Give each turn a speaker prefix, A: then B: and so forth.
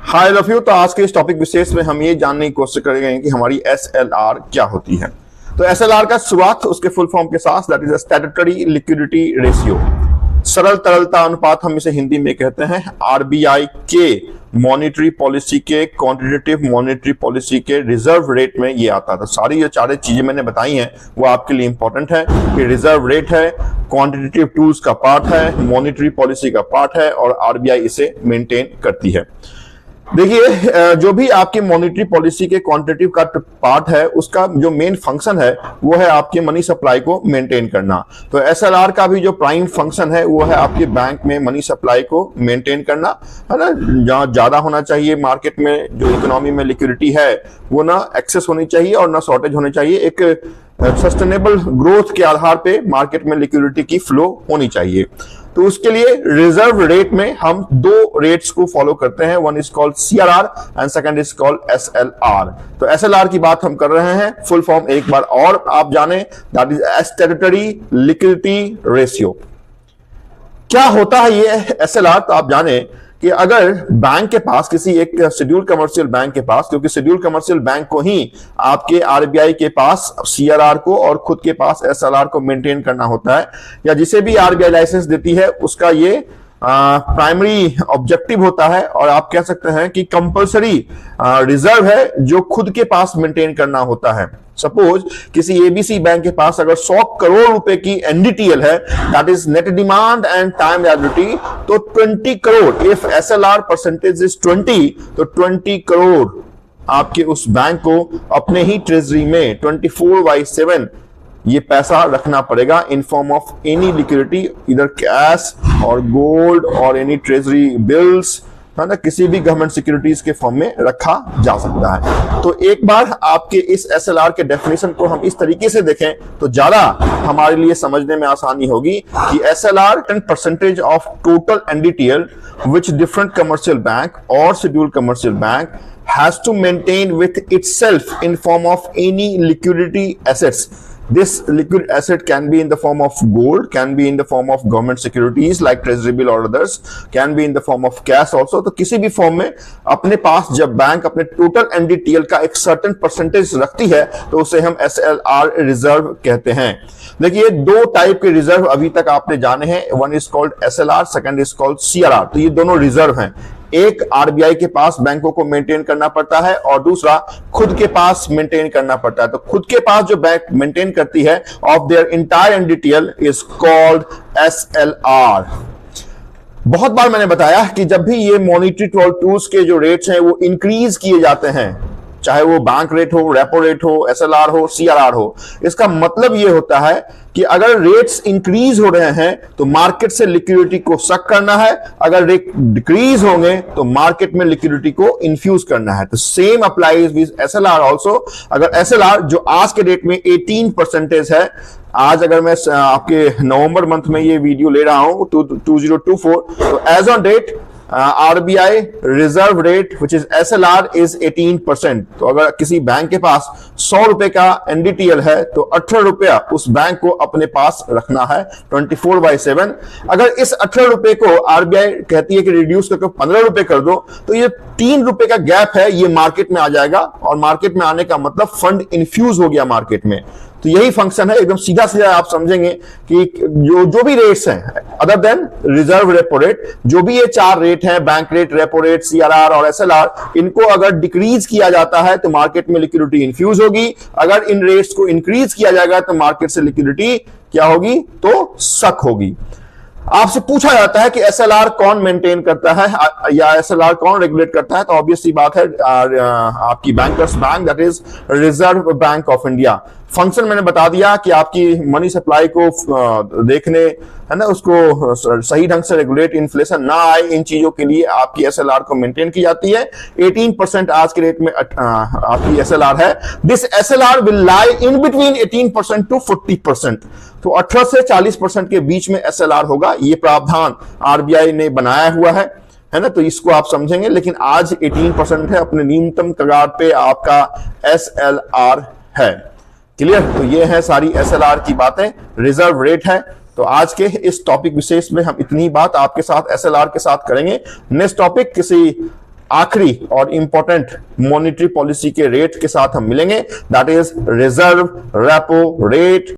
A: हाय love, तो आज के इस टॉपिक विशेष में हम ये जानने की कोशिश करेंगे कि हमारी एसएलआर क्या होती है। तो एसएलआर का शुरुआत उसके फुल फॉर्म के साथ, that is statutory liquidity ratio, सरल तरलता अनुपात हम इसे हिंदी में कहते हैं। आरबीआई के मॉनेटरी पॉलिसी के, क्वांटिटेटिव मॉनेटरी पॉलिसी के रिजर्व रेट में ये आता था। सारी जो चार चीजें मैंने बताई हैं वो आपके लिए इंपॉर्टेंट है कि रिजर्व रेट है, क्वांटिटेटिव टूल्स का पार्ट है, मॉनेटरी पॉलिसी का पार्ट है और आरबीआई इसे मेंटेन करती है। देखिए, जो भी आपकी मॉनेटरी पॉलिसी के क्वांटिटेटिव का पार्ट है उसका जो मेन फंक्शन है वो है आपके मनी सप्लाई को मेंटेन करना। तो एसएलआर का भी जो प्राइम फंक्शन है वो है आपके बैंक में मनी सप्लाई को मेंटेन करना, है ना। जहां ज्यादा होना चाहिए मार्केट में, जो इकोनॉमी में लिक्विडिटी है वो ना एक्सेस होनी चाहिए और ना शॉर्टेज होनी चाहिए। एक सस्टेनेबल ग्रोथ के आधार पे मार्केट में लिक्विडिटी की फ्लो होनी चाहिए। तो उसके लिए रिजर्व रेट में हम दो रेट्स को फॉलो करते हैं, one is called CRR and second is called SLR. तो एसएलआर की बात हम कर रहे हैं, फुल फॉर्म एक बार और आप जाने, that is statutory liquidity ratio. क्या होता है ये एसएलआर, तो आप जाने कि अगर बैंक के पास, किसी एक शेड्यूल कमर्शियल बैंक के पास, क्योंकि शेड्यूल कमर्शियल बैंक को ही आपके आरबीआई के पास सीआरआर को और खुद के पास एसएलआर को मेंटेन करना होता है, या जिसे भी आरबीआई लाइसेंस देती है उसका ये प्राइमरी ऑब्जेक्टिव होता है और आप कह सकते हैं कि कंपलसरी रिजर्व है जो खुद के पास मेंटेन करना होता है। सपोज किसी एबीसी बैंक के पास अगर 100 करोड़ रुपए की एनडीटीएल है, that is net demand and time liability, तो 20 crore, if SLR percentage is 20, तो 20 करोड़ आपके उस बैंक को अपने ही ट्रेजरी में 24/7 ये पैसा रखना पड़ेगा in form of any liquidity, इधर कैश और गोल्ड और एनी ट्रेजरी बिल्स, है ना, किसी भी गवर्नमेंट सिक्योरिटीज के फॉर्म में रखा जा सकता है। तो एक बार आपके इस एसएलआर के डेफिनेशन को हम इस तरीके से देखें तो ज्यादा हमारे लिए समझने में आसानी होगी कि SLR 10% of total NDTL which different commercial bank or scheduled commercial bank has to maintain with itself in form of any liquidity assets. This liquid asset can be in the form of gold, can be in the form of government securities like treasury bill or others, can be in the form of cash also. तो किसी भी form में अपने पास जब bank अपने total NDTL का एक certain percentage रखती है तो उसे हम एसएलआर रिजर्व कहते हैं। देखिए, दो टाइप के रिजर्व अभी तक आपने जाने हैं, one is called SLR, second is called CRR. तो ये दोनों रिजर्व हैं, एक आरबीआई के पास बैंकों को मेंटेन करना पड़ता है और दूसरा खुद के पास मेंटेन करना पड़ता है। तो खुद के पास जो बैंक मेंटेन करती है of their entire NDTL is called SLR. बहुत बार मैंने बताया कि जब भी ये मॉनेटरी टूल्स के जो रेट्स हैं वो इंक्रीज किए जाते हैं, चाहे वो बैंक रेट हो, रेपो रेट हो, एसएलआर हो, सीआरआर हो, इसका मतलब ये होता है कि अगर रेट्स इंक्रीज हो रहे हैं तो मार्केट से लिक्विडिटी को सक करना है, अगर रेट डिक्रीज होंगे तो मार्केट में लिक्विडिटी को इन्फ्यूज करना है। तो same applies with SLR also. अगर एसएलआर जो आज के डेट में 18% है, आज अगर मैं आपके नवंबर मंथ में ये वीडियो ले रहा हूं 2024, तो as on date RBI reserve rate which is SLR is 18%। तो अगर किसी बैंक के पास 100 रुपए का एनडीटीएल है तो 18 रुपया उस बैंक को अपने पास रखना है 24/7। अगर इस 18 रुपए को आरबीआई कहती है कि रिड्यूस करके 15 रुपए कर दो, तो ये 3 रुपए का गैप है, ये मार्केट में आ जाएगा और मार्केट में आने का मतलब फंड इन्फ्यूज हो गया मार्केट में। तो यही फंक्शन है, एकदम सीधा सीधा आप समझेंगे कि जो भी रेट्स हैं other than reserve repo rate, जो भी ये चार रेट हैं, bank rate, repo rate, CRR और एसएलआर, इनको अगर डिक्रीज किया जाता है तो मार्केट में लिक्विडिटी इन्फ्यूज होगी, अगर इन रेट्स को इंक्रीज किया जाएगा तो मार्केट से लिक्विडिटी क्या होगी, तो सक होगी। आपसे पूछा जाता है कि एसएलआर कौन मेंटेन करता है या एसएलआर कौन रेगुलेट करता है, तो ऑब्वियस सी बात है आपकी bankers bank, that is reserve bank of India. Function मैंने बता दिया कि आपकी मनी सप्लाई को देखने, है ना, उसको सही ढंग से रेगुलेट, इन्फ्लेशन ना आए, इन चीजों के लिए आपकी एसएलआर को मेंटेन की जाती है। 18% आज के रेट में आपकी एसएलआर है। This SLR will lie in between 18% to 40%। तो 18 से 40% के बीच में एसएलआर होगा, ये प्रावधान आरबीआई ने बनाया हुआ है ना, तो इसको आप समझेंगे। लेकिन आज 18% है, अपने न्यूनतम कगार पे आपका एसएलआर है। क्लियर? तो ये है सारी एसएलआर की बातें, रिजर्व रेट है। तो आज के इस टॉपिक विशेष में हम इतनी बात आपके साथ एसएलआर के साथ करेंगे। नेक्स्ट टॉपिक किसी आखिरी और इंपॉर्टेंट मॉनेटरी पॉलिसी के रेट के साथ हम मिलेंगे, that is reserve repo rate.